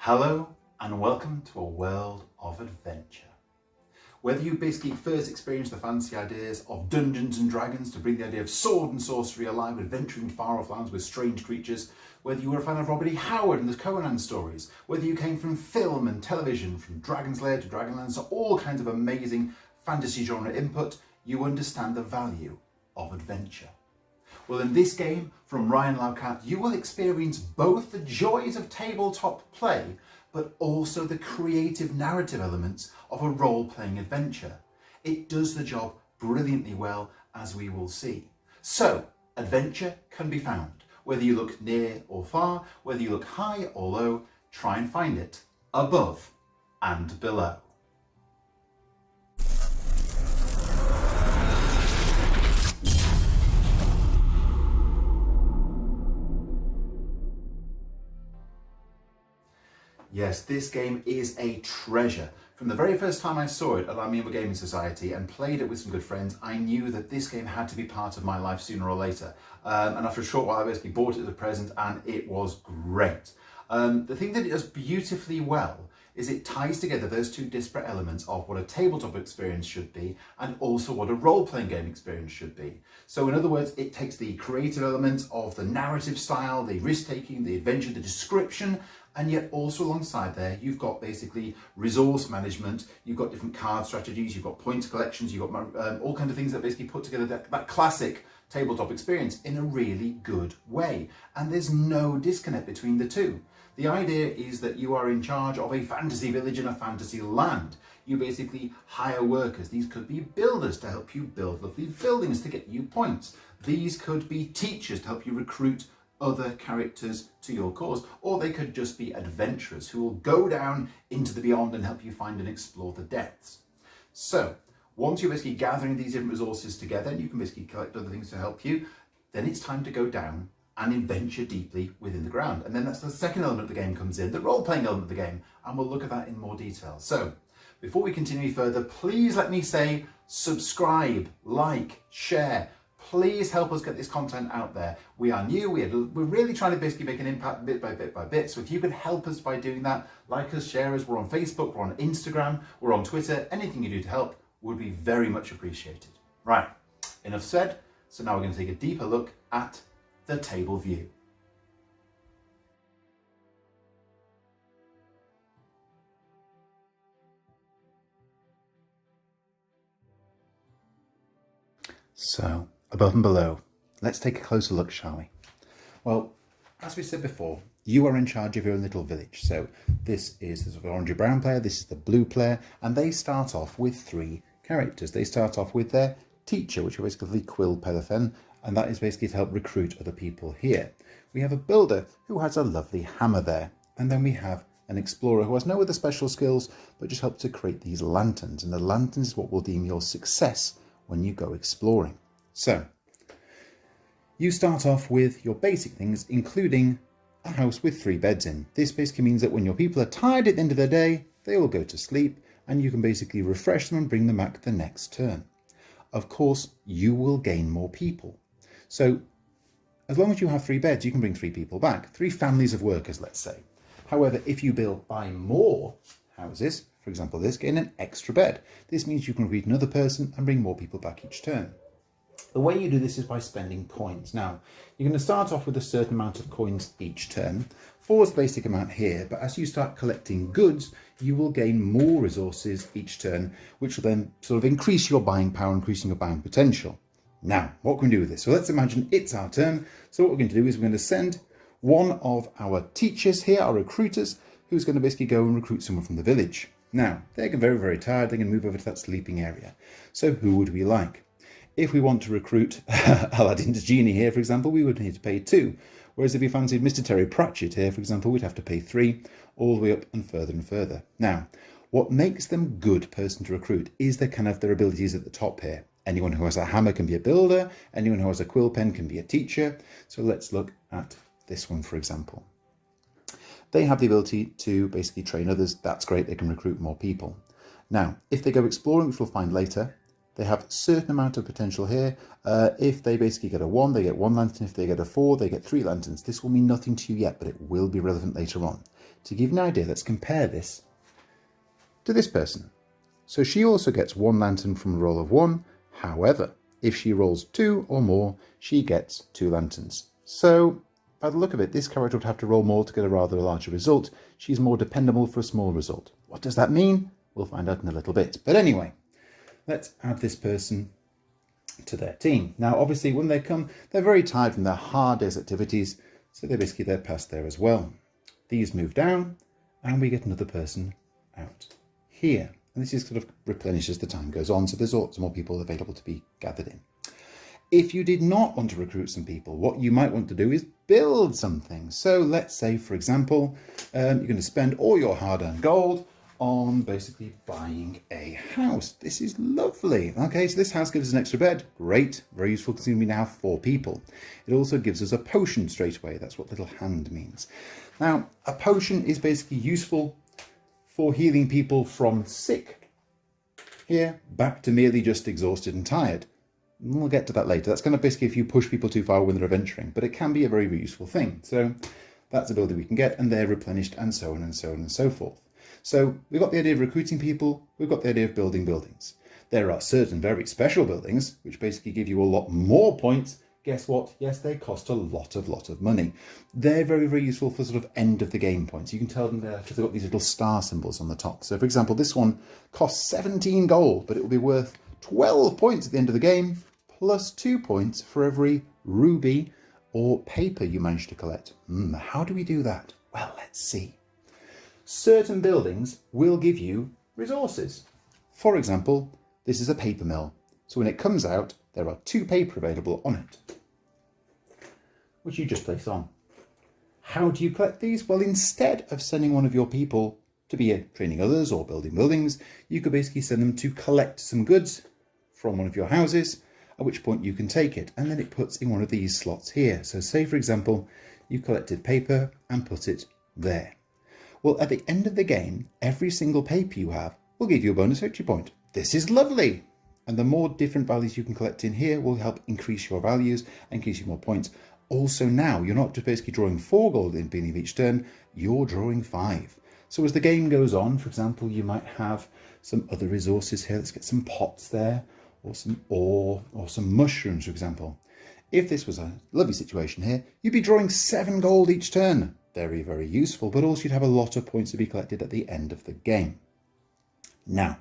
Hello and welcome to a world of adventure. Whether you basically first experienced the fancy ideas of Dungeons and Dragons to bring the idea of sword and sorcery alive, adventuring far off lands with strange creatures, whether you were a fan of Robert E. Howard and the Conan stories, whether you came from film and television, from Dragon's Lair to Dragonlance, to all kinds of amazing fantasy genre input, you understand the value of adventure. Well, in this game from Ryan Laukat, you will experience both the joys of tabletop play, but also the creative narrative elements of a role-playing adventure. It does the job brilliantly well, as we will see. So, adventure can be found. Whether you look near or far, whether you look high or low, try and find it above and below. Yes, this game is a treasure. From the very first time I saw it at our Amiibo Gaming Society and played it with some good friends, I knew that this game had to be part of my life sooner or later. And after a short while, I basically bought it as a present and it was great. The thing that it does beautifully well is it ties together those two disparate elements of what a tabletop experience should be and also what a role-playing game experience should be. So in other words, it takes the creative elements of the narrative style, the risk-taking, the adventure, the description, and yet also alongside there, you've got basically resource management, you've got different card strategies, you've got point collections, you've got all kinds of things that basically put together that classic tabletop experience in a really good way. And there's no disconnect between the two. The idea is that you are in charge of a fantasy village in a fantasy land. You basically hire workers. These could be builders to help you build lovely buildings to get you points. These could be teachers to help you recruit other characters to your cause, or they could just be adventurers who will go down into the beyond and help you find and explore the depths. So once you're basically gathering these different resources together and you can basically collect other things to help you, then it's time to go down and adventure deeply within the ground. And then that's the second element of the game comes in, the role-playing element of the game, and we'll look at that in more detail. So before we continue further, please let me say subscribe, like, share. Please help us get this content out there. We are new, we're really trying to basically make an impact bit by bit by bit. So if you can help us by doing that, like us, share us, we're on Facebook, we're on Instagram, we're on Twitter, anything you do to help would be very much appreciated. Right, enough said. So now we're going to take a deeper look at the table view. So, above and below, let's take a closer look, shall we? Well, as we said before, you are in charge of your own little village. So this is the sort of orangey brown player, this is the blue player, and they start off with three characters. They start off with their teacher, which is basically Quill Pelathen, and that is basically to help recruit other people here. We have a builder who has a lovely hammer there, and then we have an explorer who has no other special skills, but just helps to create these lanterns, and the lanterns is what will deem your success when you go exploring. So, you start off with your basic things, including a house with 3 beds in. This basically means that when your people are tired at the end of the day, they will go to sleep, and you can basically refresh them and bring them back the next turn. Of course, you will gain more people. So, as long as you have 3 beds, you can bring 3 people back. 3 families of workers, let's say. However, if you buy more houses, for example this, gain an extra bed. This means you can recruit another person and bring more people back each turn. The way you do this is by spending coins. Now, you're going to start off with a certain amount of coins each turn. 4 is the basic amount here, but as you start collecting goods, you will gain more resources each turn, which will then sort of increase your buying power, increasing your buying potential. Now, what can we do with this? So let's imagine it's our turn. So what we're going to do is we're going to send one of our teachers here, our recruiters, who's going to basically go and recruit someone from the village. Now, they're very, very tired. They're going to move over to that sleeping area. So who would we like? If we want to recruit Aladdin's genie here, for example, we would need to pay 2. Whereas if we fancied Mr. Terry Pratchett here, for example, we'd have to pay 3, all the way up and further and further. Now, what makes them good person to recruit is their abilities at the top here. Anyone who has a hammer can be a builder. Anyone who has a quill pen can be a teacher. So let's look at this one, for example. They have the ability to basically train others. That's great. They can recruit more people. Now, if they go exploring, which we'll find later, They have a certain amount of potential here. If they basically get a 1, they get 1 lantern. If they get a 4, they get 3 lanterns. This will mean nothing to you yet, but it will be relevant later on. To give you an idea, let's compare this to this person. So she also gets 1 lantern from a roll of 1. However, if she rolls 2 or more, she gets 2 lanterns. So by the look of it, this character would have to roll more to get a rather larger result. She's more dependable for a small result. What does that mean? We'll find out in a little bit. But anyway, let's add this person to their team. Now, obviously, when they come, they're very tired from their hard day's activities, so they're passed there as well. These move down, and we get another person out here. And this is sort of replenished as the time goes on, so there's lots more people available to be gathered in. If you did not want to recruit some people, what you might want to do is build something. So let's say, for example, you're going to spend all your hard-earned gold on basically buying a house. This is lovely. Okay, so this house gives us an extra bed. Great, very useful considering we now have 4 people. It also gives us a potion straight away. That's what little hand means. Now, a potion is basically useful for healing people from sick here back to merely just exhausted and tired. We'll get to that later. That's kind of basically if you push people too far when they're adventuring, but it can be a very, very useful thing. So that's a ability we can get, and they're replenished, and so on and so on and so forth. So we've got the idea of recruiting people, we've got the idea of building buildings. There are certain very special buildings, which basically give you a lot more points. Guess what? Yes, they cost a lot of money. They're very, very useful for sort of end of the game points. You can tell them there because they've got these little star symbols on the top. So for example, this one costs 17 gold, but it will be worth 12 points at the end of the game, plus 2 points for every ruby or paper you manage to collect. How do we do that? Well, let's see. Certain buildings will give you resources. For example, this is a paper mill. So when it comes out, there are 2 paper available on it, which you just place on. How do you collect these? Well, instead of sending one of your people to be training others or building buildings, you could basically send them to collect some goods from one of your houses, at which point you can take it, and then it puts in one of these slots here. So say, for example, you collected paper and put it there. Well, at the end of the game, every single paper you have will give you a bonus victory point. This is lovely. And the more different values you can collect in here will help increase your values and increase you more points. Also now, you're not just basically drawing 4 gold in the beginning of each turn, you're drawing 5. So as the game goes on, for example, you might have some other resources here. Let's get some pots there, or some ore, or some mushrooms, for example. If this was a lovely situation here, you'd be drawing 7 gold each turn. Very, very useful, but also you'd have a lot of points to be collected at the end of the game. Now,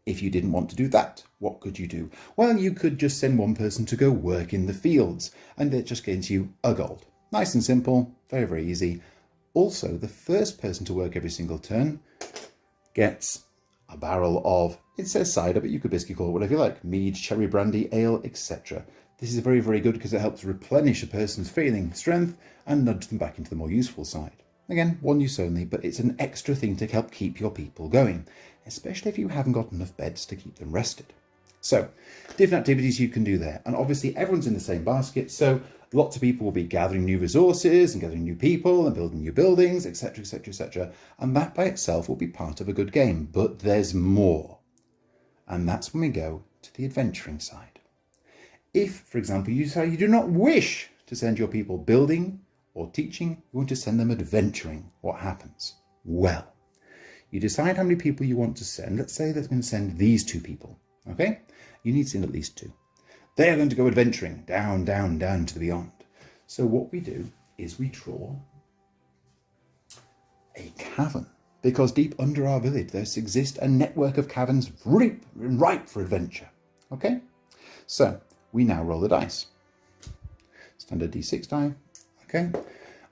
if you didn't want to do that, what could you do? Well, you could just send one person to go work in the fields, and it just gains you a gold. Nice and simple, very, very easy. Also, the first person to work every single turn gets a barrel of, it says cider, but you could basically call it whatever you like, mead, cherry brandy, ale, etc. This is very, very good because it helps replenish a person's failing strength and nudge them back into the more useful side. Again, 1 use only, but it's an extra thing to help keep your people going, especially if you haven't got enough beds to keep them rested. So, different activities you can do there. And obviously everyone's in the same basket, so lots of people will be gathering new resources and gathering new people and building new buildings, etc, etc, etc. And that by itself will be part of a good game, but there's more. And that's when we go to the adventuring side. If, for example, you say you do not wish to send your people building or teaching, you want to send them adventuring, what happens? Well, you decide how many people you want to send. Let's say they're going to send these 2 people, okay? You need to send at least 2. They are going to go adventuring, down, down, down to the beyond. So what we do is we draw a cavern, because deep under our village there exists a network of caverns ripe for adventure, okay? So we now roll the dice. Standard D6 die, okay?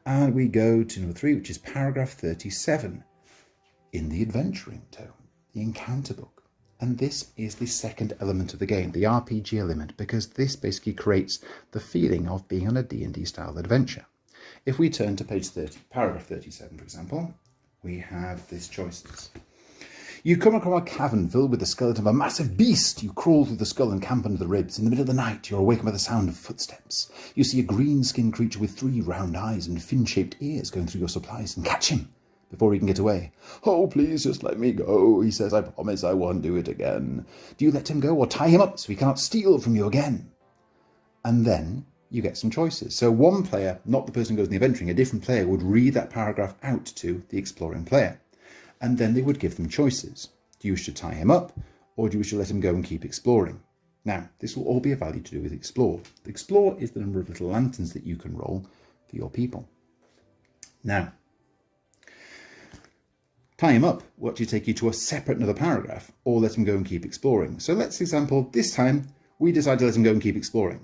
And we go to number 3, which is paragraph 37 in the adventuring tome, the encounter book. And this is the second element of the game, the RPG element, because this basically creates the feeling of being on a D&D style adventure. If we turn to page 30, paragraph 37, for example, we have these choices. You come across a cavern filled with the skeleton of a massive beast. You crawl through the skull and camp under the ribs. In the middle of the night, you're awakened by the sound of footsteps. You see a green-skinned creature with 3 round eyes and fin-shaped ears going through your supplies and catch him. before he can get away. "Oh, please just let me go," he says. "I promise I won't do it again." Do you let him go or tie him up so he cannot steal from you again? And then you get some choices. So one player, not the person who goes in the adventuring, a different player would read that paragraph out to the exploring player. And then they would give them choices. Do you wish to tie him up, or do you wish to let him go and keep exploring? Now, this will all be a value to do with explore. The explore is the number of little lanterns that you can roll for your people. Now, tie him up will actually take you to a separate another paragraph, or let him go and keep exploring. So let's example, this time we decide to let him go and keep exploring.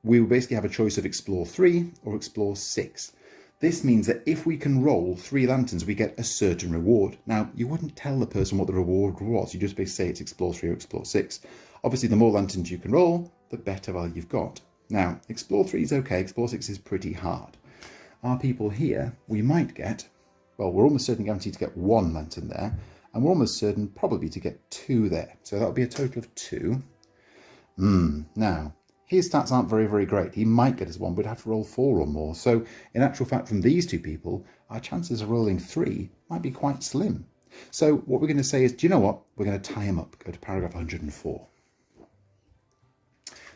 We will basically have a choice of explore 3 or explore 6. This means that if we can roll 3 lanterns, we get a certain reward. Now, you wouldn't tell the person what the reward was. You just basically say it's explore 3 or explore 6. Obviously, the more lanterns you can roll, the better value you've got. Now, explore 3 is okay. Explore 6 is pretty hard. Our people here, we might get, well, we're almost certain guaranteed to get 1 lantern there, and we're almost certain probably to get 2 there. So that would be a total of 2. Now, his stats aren't very, very great. He might get us 1, but we'd have to roll 4 or more. So in actual fact, from these 2 people, our chances of rolling 3 might be quite slim. So what we're going to say is, do you know what? We're going to tie him up. Go to paragraph 104.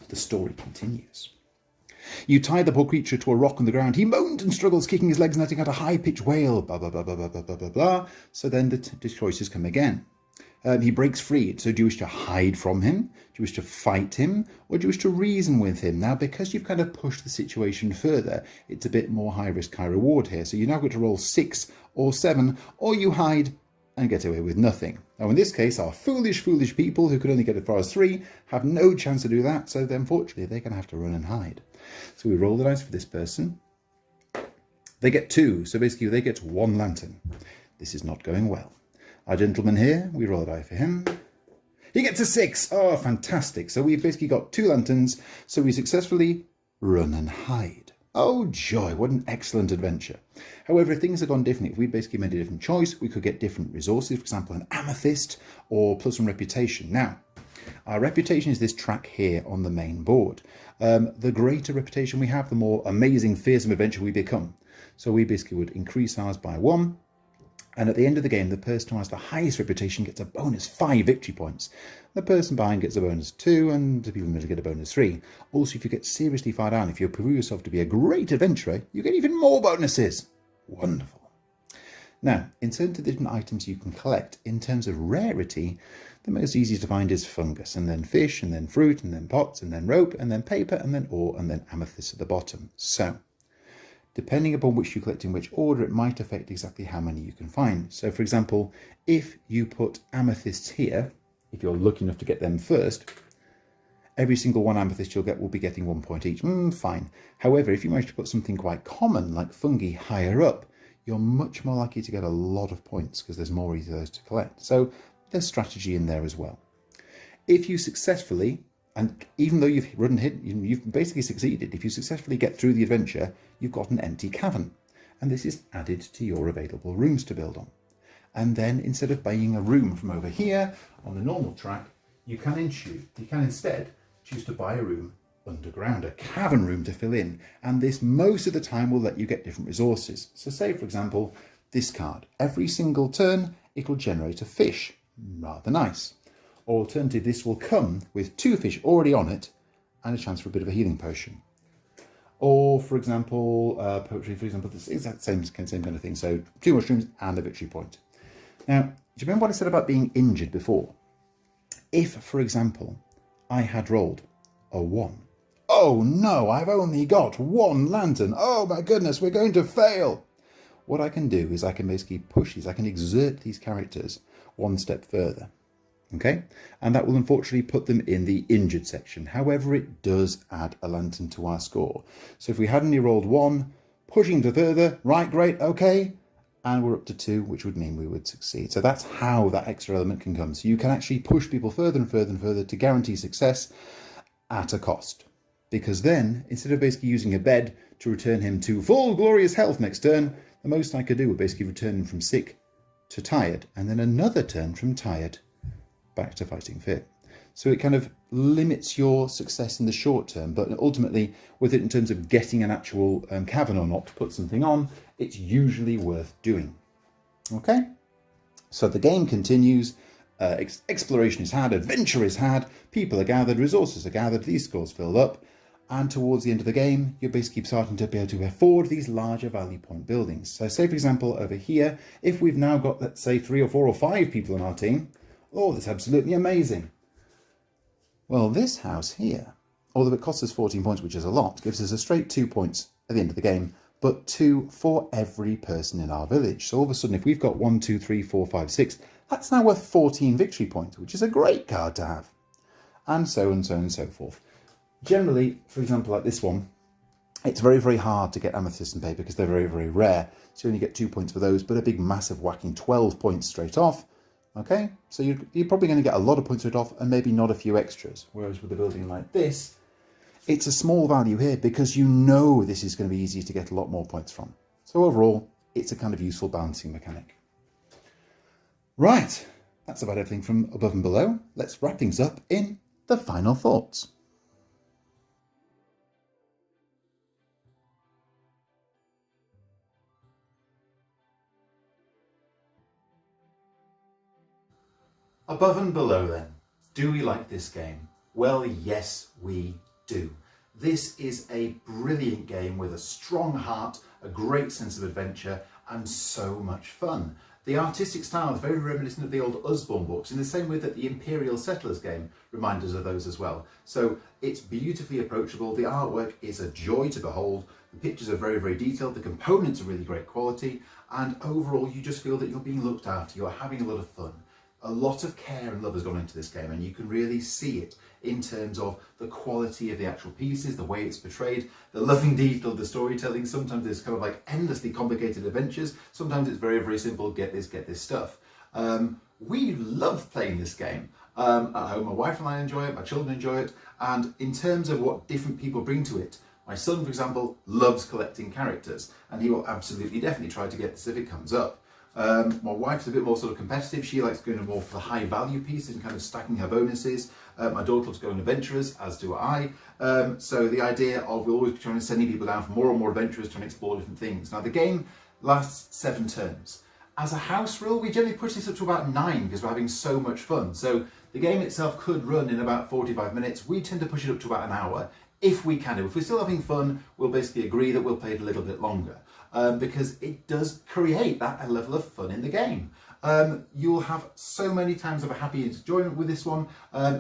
The story continues. You tie the poor creature to a rock on the ground. He moaned and struggles, kicking his legs and letting out a high-pitched wail. Blah, blah, blah, blah, blah, blah, blah, blah. So then the choices come again. He breaks free. So do you wish to hide from him? Do you wish to fight him? Or do you wish to reason with him? Now, because you've kind of pushed the situation further, it's a bit more high risk, high reward here. So you're now going to roll 6 or 7, or you hide and get away with nothing. Now, in this case, our foolish, foolish people who could only get as far as 3 have no chance to do that. So then, unfortunately, they're going to have to run and hide. So we roll the dice for this person. They get 2. So basically, they get 1 lantern. This is not going well. Our gentleman here, we roll a die for him. He gets a 6. Oh, fantastic. So we've basically got 2 lanterns. So we successfully run and hide. Oh, joy. What an excellent adventure. However, if things had gone differently, if we basically made a different choice, we could get different resources. For example, an amethyst or plus 1 reputation. Now, our reputation is this track here on the main board. The greater reputation we have, the more amazing, fearsome adventure we become. So we basically would increase ours by 1. And at the end of the game, the person who has the highest reputation gets a bonus 5 victory points. The person behind gets a bonus 2, and the people in the middle get a bonus 3. Also, if you get seriously far down, if you prove yourself to be a great adventurer, you get even more bonuses. Wonderful. Now, in terms of the different items you can collect, in terms of rarity, the most easy to find is fungus, and then fish, and then fruit, and then pots, and then rope, and then paper, and then ore, and then amethyst at the bottom. So, depending upon which you collect in which order, it might affect exactly how many you can find. So, for example, if you put amethysts here, if you're lucky enough to get them first, every single 1 amethyst you'll get will be getting 1 point each. Fine. However, if you manage to put something quite common, like fungi, higher up, you're much more likely to get a lot of points because there's more of those to collect. So there's strategy in there as well. If you successfully, and even though you've run and hit, you've basically succeeded, if you successfully get through the adventure, you've got an empty cavern. And this is added to your available rooms to build on. And then instead of buying a room from over here on the normal track, you can instead choose to buy a room underground, a cavern room to fill in. And this most of the time will let you get different resources. So say, for example, this card. Every single turn, it will generate a fish. Rather nice. Or alternatively, this will come with 2 fish already on it and a chance for a bit of a healing potion. Or, for example, poetry, for example, this exact same kind of thing. So 2 mushrooms and a victory point. Now, do you remember what I said about being injured before? If, for example, I had rolled a 1. Oh no, I've only got 1 lantern. Oh my goodness, we're going to fail. What I can do is I can basically push these, I can exert these characters 1 step further. Okay, and that will unfortunately put them in the injured section. However, it does add a lantern to our score. So if we had only rolled 1, pushing to further, right, great, okay, and we're up to 2, which would mean we would succeed. So that's how that extra element can come. So you can actually push people further and further and further to guarantee success at a cost. Because then, instead of basically using a bed to return him to full glorious health next turn, the most I could do would basically return him from sick to tired, and then another turn from tired back to fighting fit. So it kind of limits your success in the short term, but ultimately, with it in terms of getting an actual cavern or not to put something on, it's usually worth doing. Okay, so the game continues. Exploration is had, adventure is had, people are gathered, resources are gathered, these scores fill up, and towards the end of the game, you're basically starting to be able to afford these larger value point buildings. So say, for example, over here, if we've now got, let's say, 3 or 4 or 5 people on our team, oh, that's absolutely amazing. Well, this house here, although it costs us 14 points, which is a lot, gives us a straight 2 points at the end of the game, but 2 for every person in our village. So all of a sudden, if we've got 1, 2, 3, 4, 5, 6, that's now worth 14 victory points, which is a great card to have. And so and so and so forth. Generally, for example, like this one, it's very, very hard to get amethyst and paper because they're very, very rare. So you only get 2 points for those, but a big, massive, whacking 12 points straight off. Okay, so you're probably going to get a lot of points straight off and maybe not a few extras. Whereas with a building like this, it's a small value here because you know this is going to be easy to get a lot more points from. So overall, it's a kind of useful balancing mechanic. Right, that's about everything from above and below. Let's wrap things up in the final thoughts. Above and below then, do we like this game? Well, yes, we do. This is a brilliant game with a strong heart, a great sense of adventure, and so much fun. The artistic style is very reminiscent of the old Usborne books, in the same way that the Imperial Settlers game reminds us of those as well. So it's beautifully approachable, the artwork is a joy to behold, the pictures are very, very detailed, the components are really great quality, and overall you just feel that you're being looked after, you're having a lot of fun. A lot of care and love has gone into this game, and you can really see it in terms of the quality of the actual pieces, the way it's portrayed, the loving detail of the storytelling. Sometimes there's kind of like endlessly complicated adventures. Sometimes it's very, very simple, get this stuff. We love playing this game. At home, my wife and I enjoy it, my children enjoy it, and in terms of what different people bring to it, my son, for example, loves collecting characters, and he will absolutely definitely try to get this if it comes up. My wife's a bit more sort of competitive. She likes going more for the high value pieces and kind of stacking her bonuses. My daughter loves going adventurous, as do I. So the idea of we'll always be trying to sending people down for more and more adventurers, trying to explore different things. Now the game lasts 7 turns. As a house rule, we generally push this up to about 9 because we're having so much fun. So the game itself could run in about 45 minutes. We tend to push it up to about an hour if we can do. If we're still having fun, we'll basically agree that we'll play it a little bit longer. Because it does create that level of fun in the game. You'll have so many times of a happy enjoyment with this one.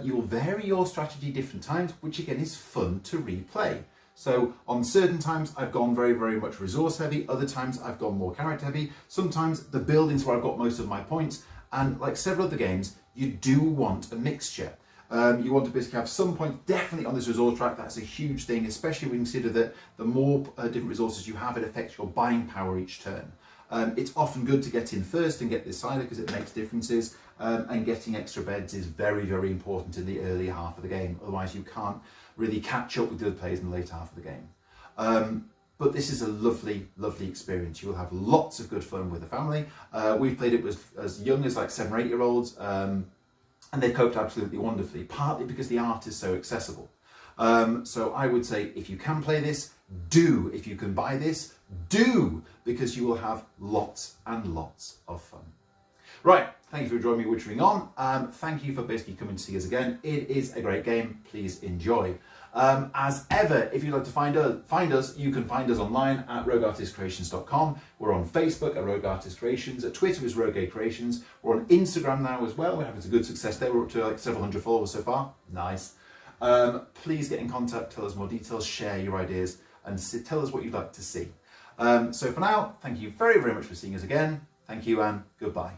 You will vary your strategy different times, which again is fun to replay. So on certain times I've gone very, very much resource heavy, other times I've gone more character heavy, sometimes the buildings where I've got most of my points, and like several other games, you do want a mixture. You want to basically have some points definitely on this resource track. That's a huge thing, especially when you consider that the more different resources you have, it affects your buying power each turn. It's often good to get in first and get this cider because it makes differences, and getting extra beds is very, very important in the early half of the game. Otherwise you can't really catch up with the other players in the later half of the game. But this is a lovely, lovely experience. You will have lots of good fun with the family. We've played it with as young as like 7 or 8 year olds. And they coped absolutely wonderfully, partly because the art is so accessible. So I would say if you can play this, do. If you can buy this, do, because you will have lots and lots of fun. Right, thank you for joining me Witchering On. Thank you for basically coming to see us again. It is a great game, please enjoy. As ever, if you'd like to find us, you can find us online at rogueartistcreations.com. We're on Facebook at Rogue Artist Creations. At Twitter is Rogue A Creations. We're on Instagram now as well. We're having some good success there. We're up to like several hundred followers so far. Nice. Please get in contact, tell us more details, share your ideas, and tell us what you'd like to see. So for now, thank you very, very much for seeing us again. Thank you and goodbye.